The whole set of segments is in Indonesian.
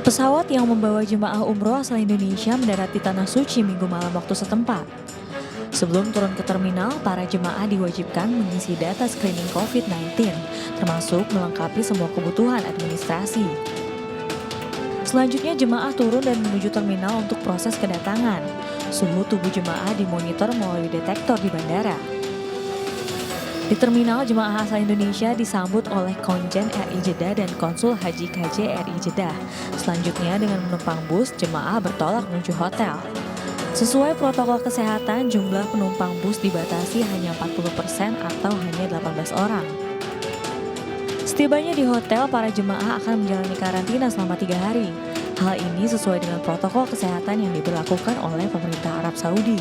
Pesawat yang membawa jemaah umroh asal Indonesia mendarat di Tanah Suci Minggu malam waktu setempat. Sebelum turun ke terminal, para jemaah diwajibkan mengisi data screening COVID-19, termasuk melengkapi semua kebutuhan administrasi. Selanjutnya, jemaah turun dan menuju terminal untuk proses kedatangan. Suhu tubuh jemaah dimonitor melalui detektor di bandara. Di terminal, jemaah asal Indonesia disambut oleh Konjen RI Jeddah dan Konsul Haji KJ RI Jeddah. Selanjutnya, dengan menumpang bus, jemaah bertolak menuju hotel. Sesuai protokol kesehatan, jumlah penumpang bus dibatasi hanya 40% atau hanya 18 orang. Setibanya di hotel, para jemaah akan menjalani karantina selama 3 hari. Hal ini sesuai dengan protokol kesehatan yang diberlakukan oleh pemerintah Arab Saudi.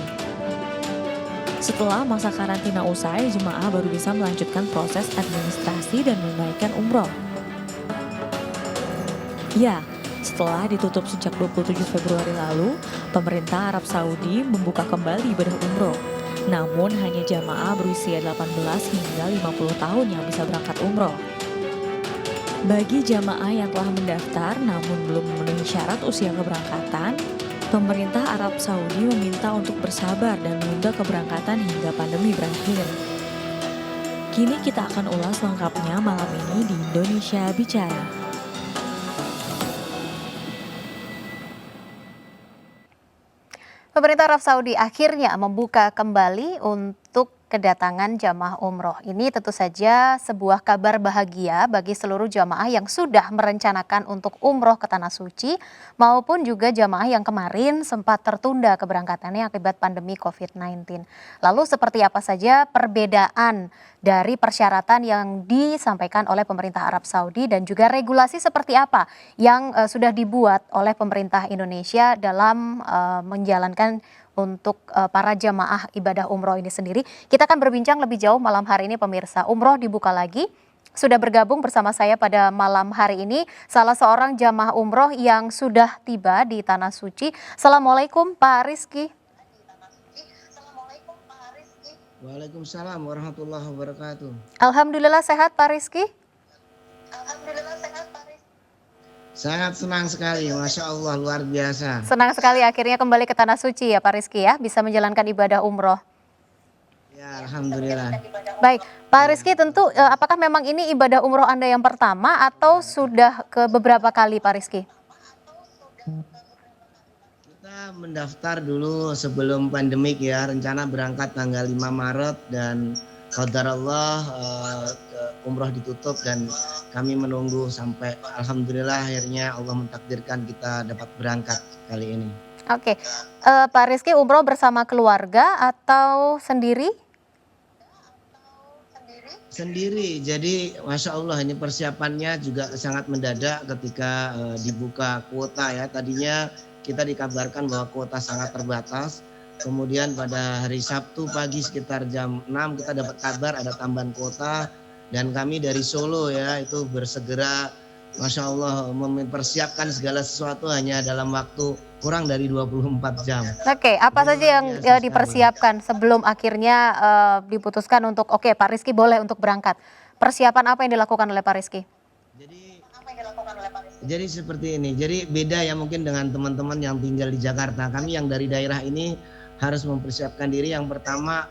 Setelah masa karantina usai, jemaah baru bisa melanjutkan proses administrasi dan menunaikan umroh. Ya, setelah ditutup sejak 27 Februari lalu, pemerintah Arab Saudi membuka kembali ibadah umroh. Namun hanya jamaah berusia 18 hingga 50 tahun yang bisa berangkat umroh. Bagi jamaah yang telah mendaftar namun belum memenuhi syarat usia keberangkatan, pemerintah Arab Saudi meminta untuk bersabar dan menunda keberangkatan hingga pandemi berakhir. Kini kita akan ulas lengkapnya malam ini di Indonesia Bicara. Pemerintah Arab Saudi akhirnya membuka kembali untuk kedatangan jamaah umroh. Ini tentu saja sebuah kabar bahagia bagi seluruh jamaah yang sudah merencanakan untuk umroh ke Tanah Suci maupun juga jamaah yang kemarin sempat tertunda keberangkatannya akibat pandemi COVID-19. Lalu seperti apa saja perbedaan dari persyaratan yang disampaikan oleh pemerintah Arab Saudi dan juga regulasi seperti apa yang sudah dibuat oleh pemerintah Indonesia dalam menjalankan untuk para jamaah ibadah umroh ini sendiri. Kita akan berbincang lebih jauh malam hari ini pemirsa. Umroh dibuka lagi. Sudah bergabung bersama saya pada malam hari ini salah seorang jamaah umroh yang sudah tiba di Tanah Suci. Assalamualaikum Pak Rizky. Waalaikumsalam warahmatullahi wabarakatuh. Alhamdulillah sehat Pak Rizky. Sangat senang sekali, Masya Allah, luar biasa. Senang sekali akhirnya kembali ke Tanah Suci ya Pak Rizky ya, bisa menjalankan ibadah umroh. Ya, Alhamdulillah. Baik, Pak Rizky tentu apakah memang ini ibadah umroh Anda yang pertama atau sudah ke beberapa kali Pak Rizky? Kita mendaftar dulu sebelum pandemik ya, rencana berangkat tanggal 5 Maret dan qadarullah umroh ditutup dan kami menunggu sampai alhamdulillah akhirnya Allah mentakdirkan kita dapat berangkat kali ini. Oke, Pak Rizky umroh bersama keluarga atau sendiri? Sendiri, jadi Masya Allah ini persiapannya juga sangat mendadak ketika dibuka kuota ya. Tadinya kita dikabarkan bahwa kuota sangat terbatas. Kemudian pada hari Sabtu pagi sekitar jam 6 kita dapat kabar ada tambahan kuota. Dan kami dari Solo ya itu bersegera Masya Allah mempersiapkan segala sesuatu hanya dalam waktu kurang dari 24 jam. Oke, apa saja yang dipersiapkan sebelum akhirnya diputuskan untuk Pak Rizky boleh untuk berangkat. Persiapan apa yang dilakukan oleh Pak Rizky? Jadi seperti ini, jadi beda ya mungkin dengan teman-teman yang tinggal di Jakarta. Kami yang dari daerah ini harus mempersiapkan diri. Yang pertama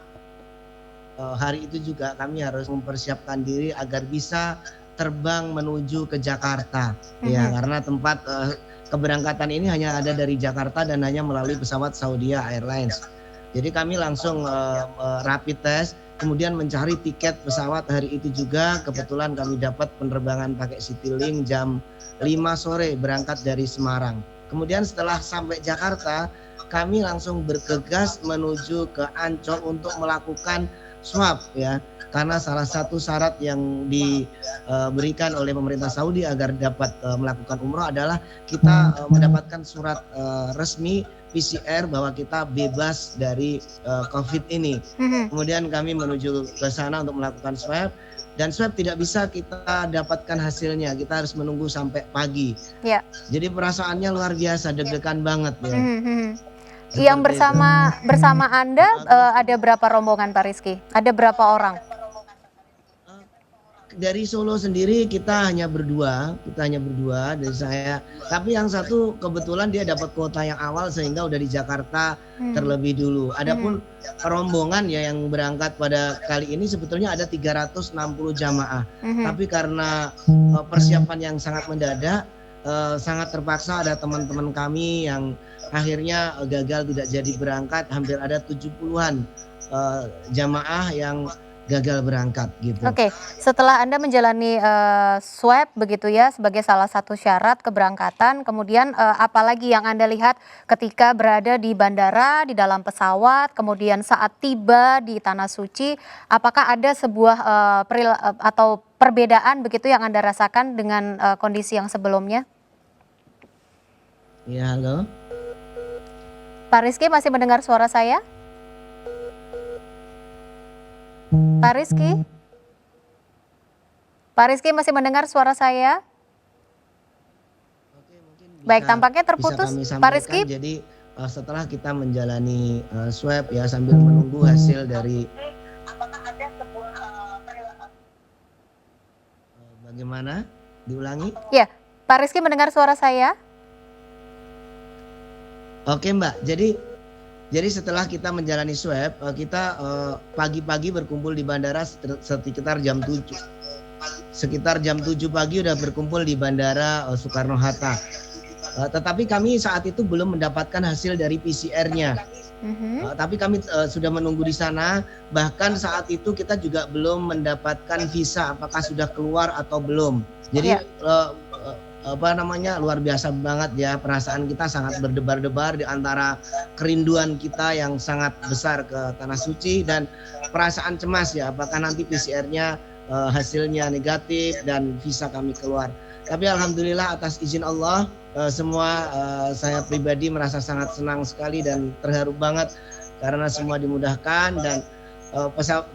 hari itu juga kami harus mempersiapkan diri agar bisa terbang menuju ke Jakarta ya karena tempat keberangkatan ini hanya ada dari Jakarta dan hanya melalui pesawat Saudi Airlines. Jadi kami langsung rapid test kemudian mencari tiket pesawat hari itu juga. Kebetulan kami dapat penerbangan pakai Citylink jam 5 sore berangkat dari Semarang. Kemudian setelah sampai Jakarta kami langsung bergegas menuju ke Ancol untuk melakukan swab ya, karena salah satu syarat yang diberikan oleh pemerintah Saudi agar dapat melakukan umroh adalah kita mendapatkan surat resmi PCR bahwa kita bebas dari COVID ini. Kemudian kami menuju ke sana untuk melakukan swab dan swab tidak bisa kita dapatkan hasilnya, kita harus menunggu sampai pagi. Ya. Jadi perasaannya luar biasa, deg-degan banget ya. Yang bersama Anda ada berapa rombongan Pak Rizky? Ada berapa orang? Dari Solo sendiri kita hanya berdua dari saya. Tapi yang satu kebetulan dia dapat kuota yang awal sehingga udah di Jakarta terlebih dulu. Adapun rombongan ya yang berangkat pada kali ini sebetulnya ada 360 jamaah. Tapi karena persiapan yang sangat mendadak, sangat terpaksa ada teman-teman kami yang akhirnya gagal tidak jadi berangkat. Hampir ada 70-an jamaah yang gagal berangkat gitu. Oke, setelah Anda menjalani swab begitu ya sebagai salah satu syarat keberangkatan, kemudian apa lagi yang Anda lihat ketika berada di bandara, di dalam pesawat, kemudian saat tiba di Tanah Suci, apakah ada sebuah atau perbedaan begitu yang Anda rasakan dengan kondisi yang sebelumnya? Ya, halo. Pak Rizky masih mendengar suara saya? Pak Rizky? Pak Rizky masih mendengar suara saya? Oke, mungkin Baik, tampaknya terputus. bisa kami Pak sampaikan. Rizky? Jadi setelah kita menjalani swab ya sambil menunggu hasil dari bagaimana? Diulangi? Ya, Pak Rizky mendengar suara saya? Oke Mbak, jadi setelah kita menjalani swab, kita pagi-pagi berkumpul di bandara sekitar jam 7. Sekitar jam 7 pagi udah berkumpul di Bandara Soekarno-Hatta. Tetapi kami saat itu belum mendapatkan hasil dari PCR-nya. Tapi kami sudah menunggu di sana. Bahkan saat itu kita juga belum mendapatkan visa, apakah sudah keluar atau belum. Jadi luar biasa banget ya, perasaan kita sangat berdebar-debar di antara kerinduan kita yang sangat besar ke Tanah Suci dan perasaan cemas ya, apakah nanti PCR-nya hasilnya negatif dan visa kami keluar. Tapi alhamdulillah atas izin Allah semua saya pribadi merasa sangat senang sekali dan terharu banget karena semua dimudahkan dan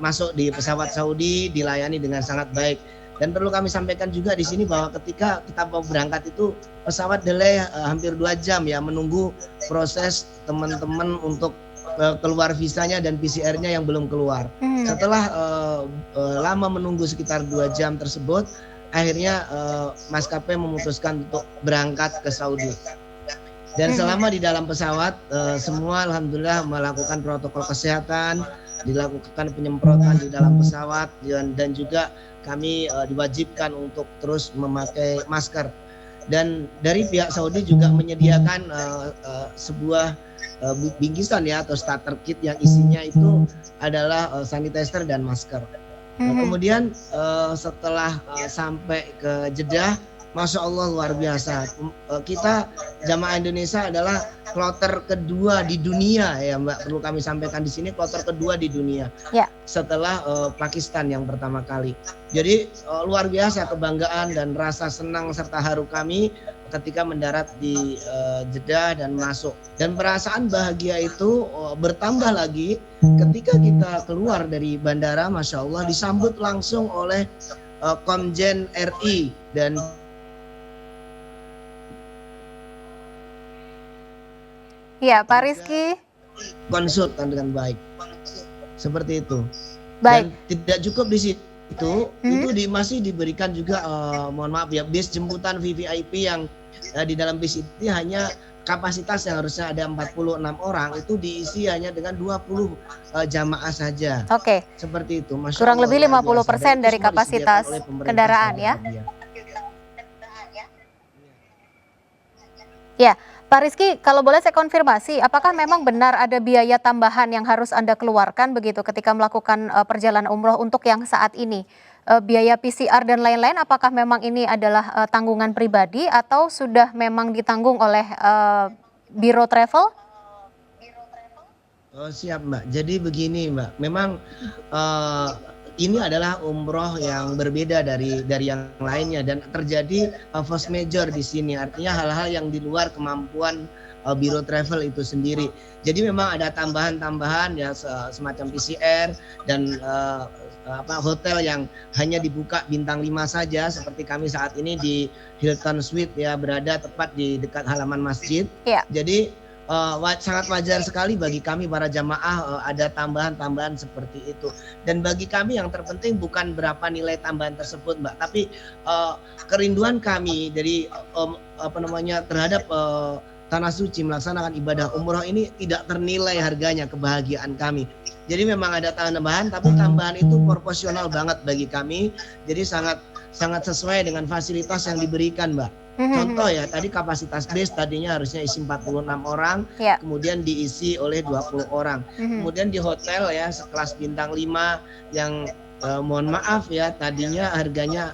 masuk di pesawat Saudi dilayani dengan sangat baik. Dan perlu kami sampaikan juga di sini bahwa ketika kita mau berangkat itu pesawat delay hampir 2 jam ya menunggu proses teman-teman untuk keluar visanya dan PCR-nya yang belum keluar. Setelah lama menunggu sekitar 2 jam tersebut, akhirnya maskapai memutuskan untuk berangkat ke Saudi. Dan selama di dalam pesawat semua alhamdulillah melakukan protokol kesehatan, dilakukan penyemprotan di dalam pesawat dan juga kami diwajibkan untuk terus memakai masker. Dan dari pihak Saudi juga menyediakan sebuah bingkisan ya atau starter kit yang isinya itu adalah sanitizer dan masker. Kemudian setelah sampai ke Jeddah, Masya Allah luar biasa. Kita jamaah Indonesia adalah kloter kedua di dunia ya Mbak. Perlu kami sampaikan di sini kloter kedua di dunia. Ya. Setelah Pakistan yang pertama kali. Jadi luar biasa kebanggaan dan rasa senang serta haru kami ketika mendarat di Jeddah dan masuk. Dan perasaan bahagia itu bertambah lagi ketika kita keluar dari bandara, Masya Allah disambut langsung oleh Komjen RI dan Ya, Pak Rizky. konsultan dengan baik. Seperti itu. Baik. Dan tidak cukup di situ, itu masih diberikan juga mohon maaf ya bis jemputan VVIP yang di dalam bis itu hanya kapasitas yang harusnya ada 46 orang itu diisi hanya dengan 20 jamaah saja. Oke. Seperti itu. Masya Kurang Allah, lebih luar 50% biasa. Dan dari itu semua kapasitas disediakan oleh pemerintah kendaraan Saudi ya. Arabia. Ya, Pak Rizky, kalau boleh saya konfirmasi, apakah memang benar ada biaya tambahan yang harus Anda keluarkan begitu ketika melakukan perjalanan umroh untuk yang saat ini? Biaya PCR dan lain-lain, apakah memang ini adalah tanggungan pribadi atau sudah memang ditanggung oleh Biro Travel? Oh, siap Mbak. Jadi begini Mbak, memang ini adalah umroh yang berbeda dari yang lainnya dan terjadi force major di sini. Artinya hal-hal yang di luar kemampuan Biro Travel itu sendiri. Jadi memang ada tambahan-tambahan ya semacam PCR dan hotel yang hanya dibuka bintang 5 saja seperti kami saat ini di Hilton Suite ya berada tepat di dekat halaman masjid. Ya. Jadi sangat wajar sekali bagi kami para jamaah ada tambahan-tambahan seperti itu. Dan bagi kami yang terpenting bukan berapa nilai tambahan tersebut, Mbak, tapi kerinduan kami dari terhadap tanah suci melaksanakan ibadah umroh ini tidak ternilai harganya kebahagiaan kami. Jadi memang ada tambahan, tapi tambahan itu proporsional banget bagi kami. Jadi sangat sesuai dengan fasilitas yang diberikan, Mbak. Contoh ya, tadi kapasitas base tadinya harusnya isi 46 orang, Ya. kemudian diisi oleh 20 orang. Kemudian di hotel ya sekelas bintang 5 yang mohon maaf ya tadinya harganya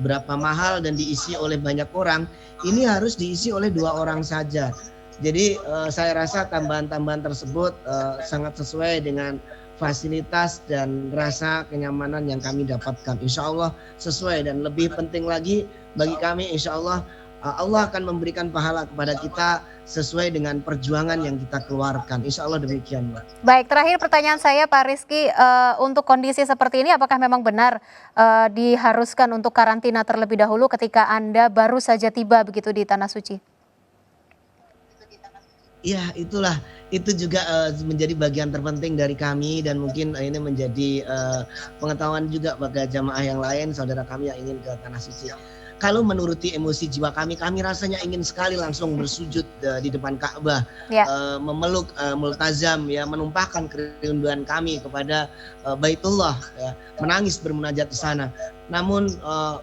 berapa mahal dan diisi oleh banyak orang, ini harus diisi oleh 2 orang saja. Jadi saya rasa tambahan-tambahan tersebut sangat sesuai dengan fasilitas dan rasa kenyamanan yang kami dapatkan. Insya Allah sesuai, dan lebih penting lagi bagi kami, insya Allah Allah akan memberikan pahala kepada kita sesuai dengan perjuangan yang kita keluarkan. Insya Allah demikian, Mbak. Baik, terakhir pertanyaan saya Pak Rizky, untuk kondisi seperti ini apakah memang benar diharuskan untuk karantina terlebih dahulu ketika Anda baru saja tiba begitu di Tanah Suci? Iya, itu juga menjadi bagian terpenting dari kami, dan mungkin ini menjadi pengetahuan juga bagi jamaah yang lain, saudara kami yang ingin ke Tanah Suci. Kalau menuruti emosi jiwa kami rasanya ingin sekali langsung bersujud di depan Ka'bah, memeluk multazam, ya, menumpahkan kerinduan kami kepada Baitullah, ya, menangis bermunajat di sana. Namun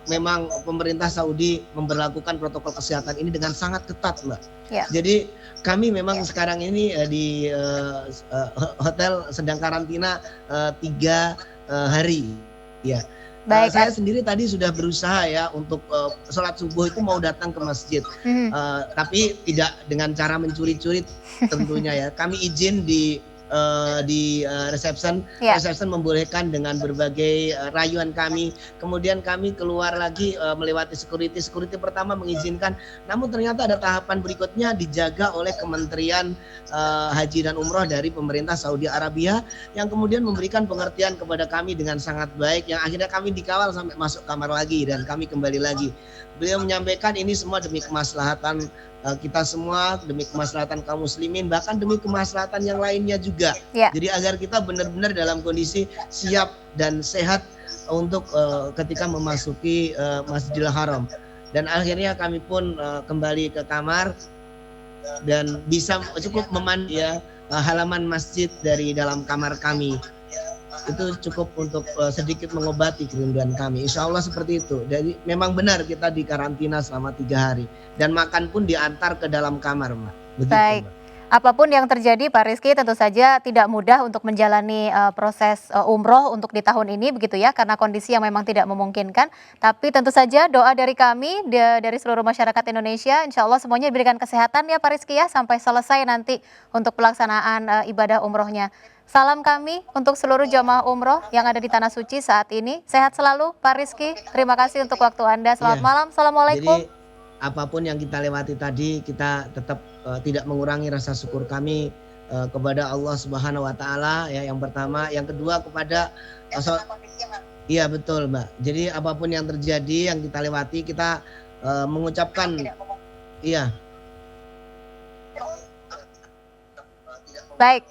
memang pemerintah Saudi memberlakukan protokol kesehatan ini dengan sangat ketat, Mbak. Ya. Jadi kami memang sekarang ini di hotel sedang karantina 3 hari. Ya. Baik, saya sendiri tadi sudah berusaha ya untuk sholat subuh itu mau datang ke masjid, tapi tidak dengan cara mencuri-curi tentunya ya. Kami izin di reception, reception membolehkan dengan berbagai rayuan kami. Kemudian kami keluar lagi melewati security pertama mengizinkan, namun ternyata ada tahapan berikutnya dijaga oleh Kementerian Haji dan Umroh dari pemerintah Saudi Arabia, yang kemudian memberikan pengertian kepada kami dengan sangat baik, yang akhirnya kami dikawal sampai masuk kamar lagi dan kami kembali lagi. Beliau menyampaikan ini semua demi kemaslahatan kita semua, demi kemaslahatan kaum muslimin, bahkan demi kemaslahatan yang lainnya juga. Jadi agar kita benar-benar dalam kondisi siap dan sehat untuk ketika memasuki Masjidil Haram. Dan akhirnya kami pun kembali ke kamar dan bisa cukup memandang ya, halaman masjid dari dalam kamar kami. Itu cukup untuk sedikit mengobati kerinduan kami. Insya Allah seperti itu. Jadi memang benar kita dikarantina selama 3 hari. Dan makan pun diantar ke dalam kamar, Mbak. Begitu, baik. Mbak. Apapun yang terjadi Pak Rizky, tentu saja tidak mudah untuk menjalani proses umroh untuk di tahun ini begitu ya, karena kondisi yang memang tidak memungkinkan. Tapi tentu saja doa dari kami, dari seluruh masyarakat Indonesia, insya Allah semuanya diberikan kesehatan ya Pak Rizky ya, sampai selesai nanti untuk pelaksanaan ibadah umrohnya. Salam kami untuk seluruh jamaah umroh yang ada di Tanah Suci saat ini. Sehat selalu Pak Rizky, terima kasih untuk waktu Anda. Selamat malam, Assalamualaikum. Jadi apapun yang kita lewati tadi, kita tetap tidak mengurangi rasa syukur kami kepada Allah Subhanahu wa taala ya, yang pertama, yang kedua kepada iya betul, Mbak. Jadi apapun yang terjadi, yang kita lewati, kita mengucapkan iya. Baik.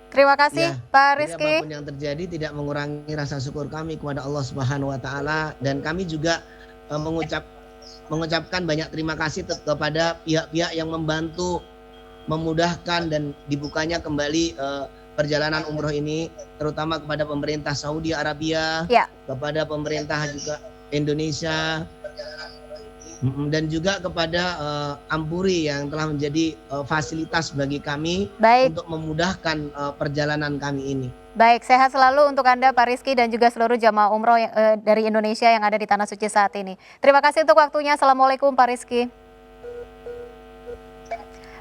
Terima kasih ya, Pak Rizky. Apapun yang terjadi tidak mengurangi rasa syukur kami kepada Allah Subhanahu wa taala, dan kami juga mengucapkan banyak terima kasih kepada pihak-pihak yang membantu memudahkan dan dibukanya kembali perjalanan umroh ini, terutama kepada pemerintah Saudi Arabia, kepada pemerintah juga Indonesia, dan juga kepada Ampuri yang telah menjadi fasilitas bagi kami untuk memudahkan perjalanan kami ini. Baik, sehat selalu untuk Anda Pak Rizky dan juga seluruh jamaah umroh dari Indonesia yang ada di Tanah Suci saat ini. Terima kasih untuk waktunya. Assalamualaikum Pak Rizky.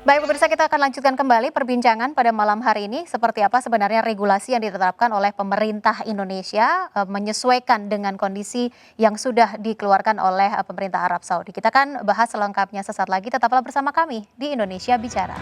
Baik pemirsa, kita akan lanjutkan kembali perbincangan pada malam hari ini. Seperti apa sebenarnya regulasi yang ditetapkan oleh pemerintah Indonesia menyesuaikan dengan kondisi yang sudah dikeluarkan oleh pemerintah Arab Saudi. Kita akan bahas selengkapnya sesaat lagi. Tetaplah bersama kami di Indonesia Bicara.